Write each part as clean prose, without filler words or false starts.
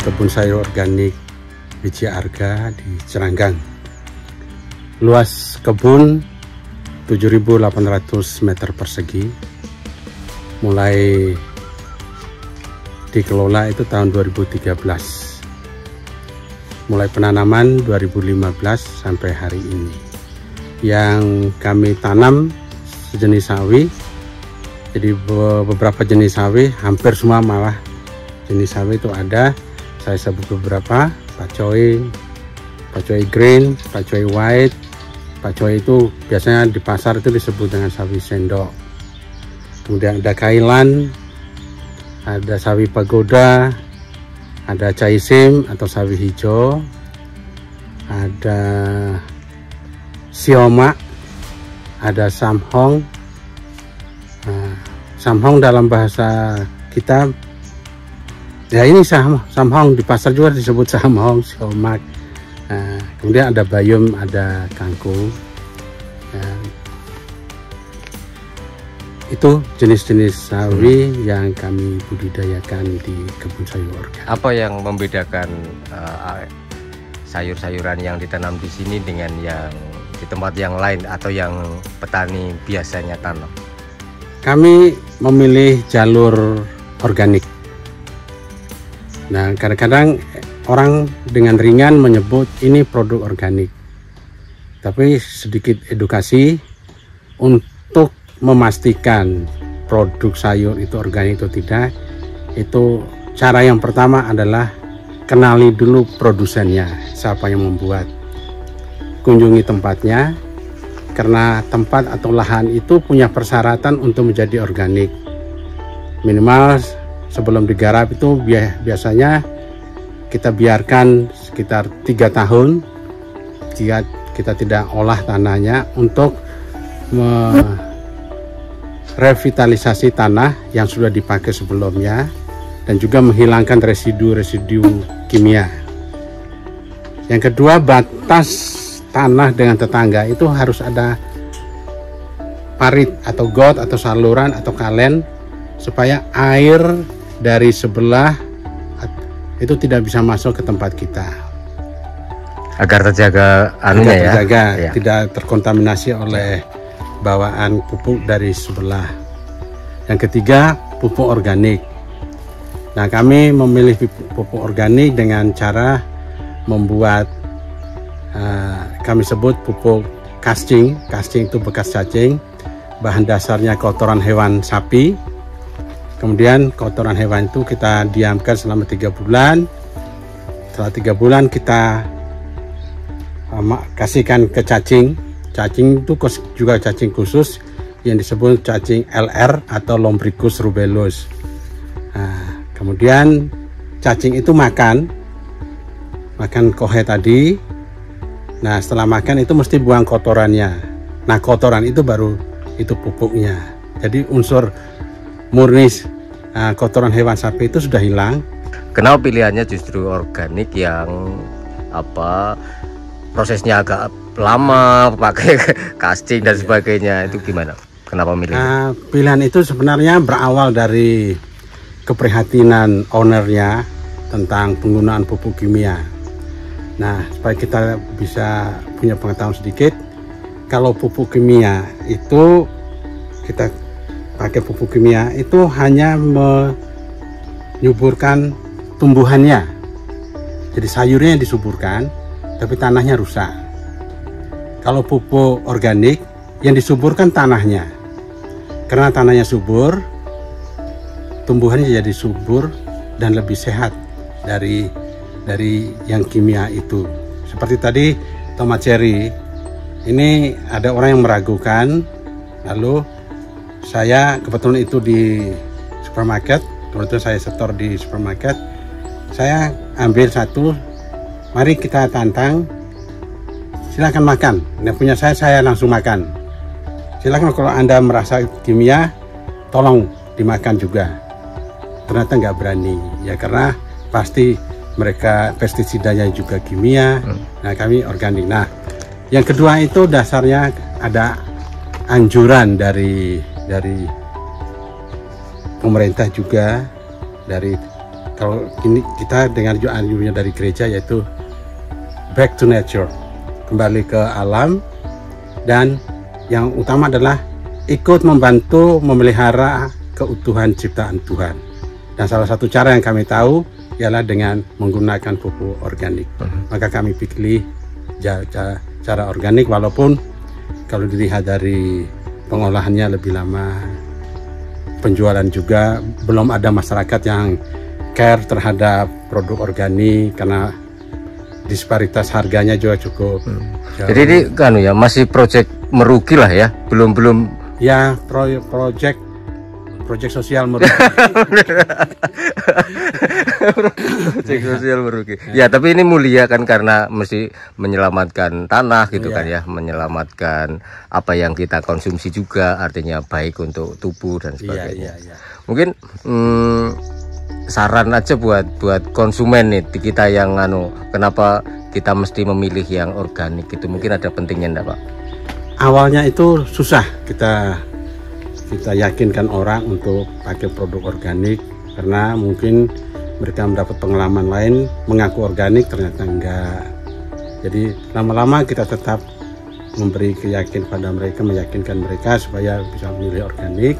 kebun sayur organik Biji Arga di Ceranggang. Luas kebun 7.800 meter persegi, mulai dikelola itu tahun 2013, mulai penanaman 2015 sampai hari ini. Yang kami tanam sejenis sawi, jadi beberapa jenis sawi, hampir semua malah jenis sawi itu ada. Saya sebut beberapa: pakcoy green, pakcoy white. Pakcoy itu biasanya di pasar itu disebut dengan sawi sendok. Kemudian ada kailan, ada sawi pagoda, ada caisim atau sawi hijau, ada sioma, ada samhong. Samhong dalam bahasa kita, ya ini samhong, di pasar juga disebut samhong, siomak. Kemudian ada bayum, ada kangkung. Itu jenis-jenis sawi yang kami budidayakan di kebun sayur organik. Apa yang membedakan sayur-sayuran yang ditanam di sini dengan yang di tempat yang lain atau yang petani biasanya tanam? Kami memilih jalur organik. Nah, kadang-kadang orang dengan ringan menyebut ini produk organik. Tapi sedikit edukasi untuk memastikan produk sayur itu organik atau tidak. Itu cara yang pertama adalah kenali dulu produsennya, siapa yang membuat. Kunjungi tempatnya, karena tempat atau lahan itu punya persyaratan untuk menjadi organik. Minimal sebelum digarap itu biasanya kita biarkan sekitar 3 tahun jika kita tidak olah tanahnya, untuk merevitalisasi tanah yang sudah dipakai sebelumnya dan juga menghilangkan residu-residu kimia. Yang kedua, batas tanah dengan tetangga itu harus ada parit atau got atau saluran atau kalen, supaya air dari sebelah itu tidak bisa masuk ke tempat kita, agar terjaga ya, tidak terkontaminasi oleh bawaan pupuk dari sebelah. Yang ketiga, pupuk organik. Nah, kami memilih pupuk organik dengan cara membuat kami sebut pupuk casting. Casting itu bekas cacing, bahan dasarnya kotoran hewan sapi. Kemudian kotoran hewan itu kita diamkan selama 3 bulan. Setelah 3 bulan kita kasihkan ke cacing. Cacing itu juga cacing khusus yang disebut cacing LR atau Lombricus rubellus. Nah, kemudian cacing itu makan kohe tadi. Nah, setelah makan itu mesti buang kotorannya. Nah, kotoran itu baru itu pupuknya. Jadi unsur murni kotoran hewan sapi itu sudah hilang. Kenapa pilihannya justru organik yang prosesnya agak lama, pakai casting dan sebagainya, itu gimana? Kenapa milih? Pilihan itu sebenarnya berawal dari keprihatinan ownernya tentang penggunaan pupuk kimia. Nah, supaya kita bisa punya pengetahuan sedikit, kalau pupuk kimia itu kita pakai pupuk kimia itu hanya menyuburkan tumbuhannya. Jadi sayurnya yang disuburkan, tapi tanahnya rusak. Kalau pupuk organik yang disuburkan tanahnya. Karena tanahnya subur, tumbuhannya jadi subur dan lebih sehat dari yang kimia itu. Seperti tadi tomat cherry, ini ada orang yang meragukan, lalu saya kebetulan itu di supermarket, kebetulan saya setor di supermarket, saya ambil satu, mari kita tantang, silahkan makan. Yang punya saya langsung makan. Silahkan kalau Anda merasa kimia, tolong dimakan juga. Ternyata nggak berani, ya karena pasti mereka pestisidanya juga kimia. Nah, kami organik. Nah, yang kedua itu dasarnya ada anjuran dari pemerintah juga, dari kalau ini kita dengar juga anjurnya dari gereja, yaitu back to nature, kembali ke alam, dan yang utama adalah ikut membantu memelihara keutuhan ciptaan Tuhan. Dan salah satu cara yang kami tahu ialah dengan menggunakan pupuk organik. Maka kami pilih cara organik, walaupun kalau dilihat dari pengolahannya lebih lama, penjualan juga belum ada masyarakat yang care terhadap produk organik karena disparitas harganya juga cukup jauh. Jadi ini kan ya masih proyek merugi lah ya, belum ya proyek sosial merugi. Proyek sosial merugi. Ya, tapi ini mulia kan karena mesti menyelamatkan tanah gitu kan ya, menyelamatkan apa yang kita konsumsi juga, artinya baik untuk tubuh dan sebagainya. Mungkin saran aja buat konsumen nih kita yang kenapa kita mesti memilih yang organik gitu, mungkin ada pentingnya enggak Pak? Awalnya itu susah kita yakinkan orang untuk pakai produk organik karena mungkin mereka mendapat pengalaman lain mengaku organik ternyata enggak. Jadi lama-lama kita tetap memberi keyakinan pada mereka, meyakinkan mereka supaya bisa memilih organik,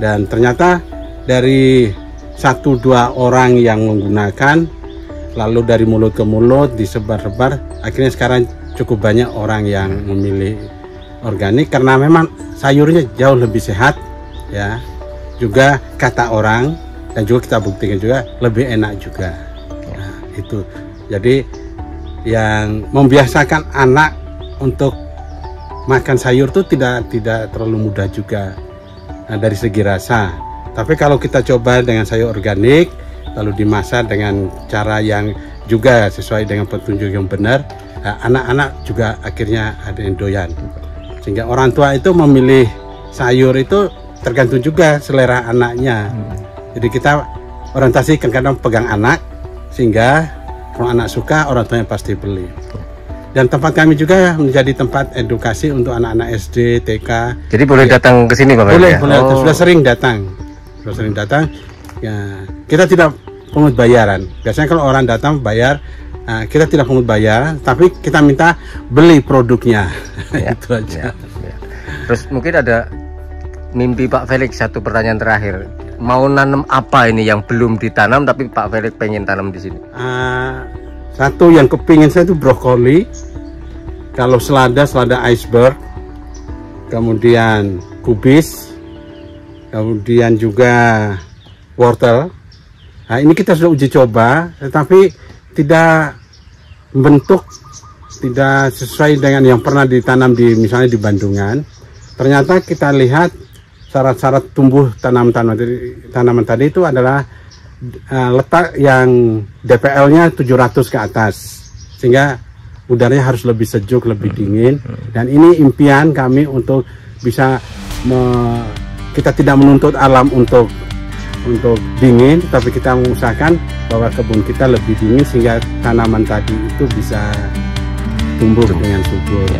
dan ternyata dari 1-2 orang yang menggunakan, lalu dari mulut ke mulut disebar-sebar, akhirnya sekarang cukup banyak orang yang memilih organik karena memang sayurnya jauh lebih sehat ya, juga kata orang, dan juga kita buktikan juga lebih enak juga. Nah, itu jadi yang membiasakan anak untuk makan sayur itu tidak terlalu mudah juga dari segi rasa. Tapi kalau kita coba dengan sayur organik lalu dimasak dengan cara yang juga sesuai dengan petunjuk yang benar, anak-anak juga akhirnya ada yang doyan. Sehingga orang tua itu memilih sayur itu tergantung juga selera anaknya. Jadi kita orientasi kadang-kadang pegang anak, sehingga kalau anak suka orang tuanya pasti beli. Dan tempat kami juga menjadi tempat edukasi untuk anak-anak SD, TK. Jadi boleh datang ke sini Bapak? Boleh, sudah sering datang. Ya, kita tidak pungut bayaran. Biasanya kalau orang datang bayar, kita tidak pungut bayar, tapi kita minta beli produknya. Ya, itu aja. Ya. Terus mungkin ada mimpi Pak Felix, satu pertanyaan terakhir. Mau nanam apa ini yang belum ditanam tapi Pak Felix pengen tanam di sini? Satu yang kepingin saya itu brokoli. Kalau selada iceberg, kemudian kubis, kemudian juga wortel. Nah, ini kita sudah uji coba, tetapi tidak bentuk, tidak sesuai dengan yang pernah ditanam di misalnya di Bandungan. Ternyata kita lihat syarat-syarat tumbuh tanaman tadi itu adalah letak yang DPL-nya 700 ke atas, sehingga udaranya harus lebih sejuk, lebih dingin. Dan ini impian kami untuk bisa kita tidak menuntut alam untuk dingin, tapi kita mengusahakan bahwa kebun kita lebih dingin sehingga tanaman tadi itu bisa tumbuh dengan subur.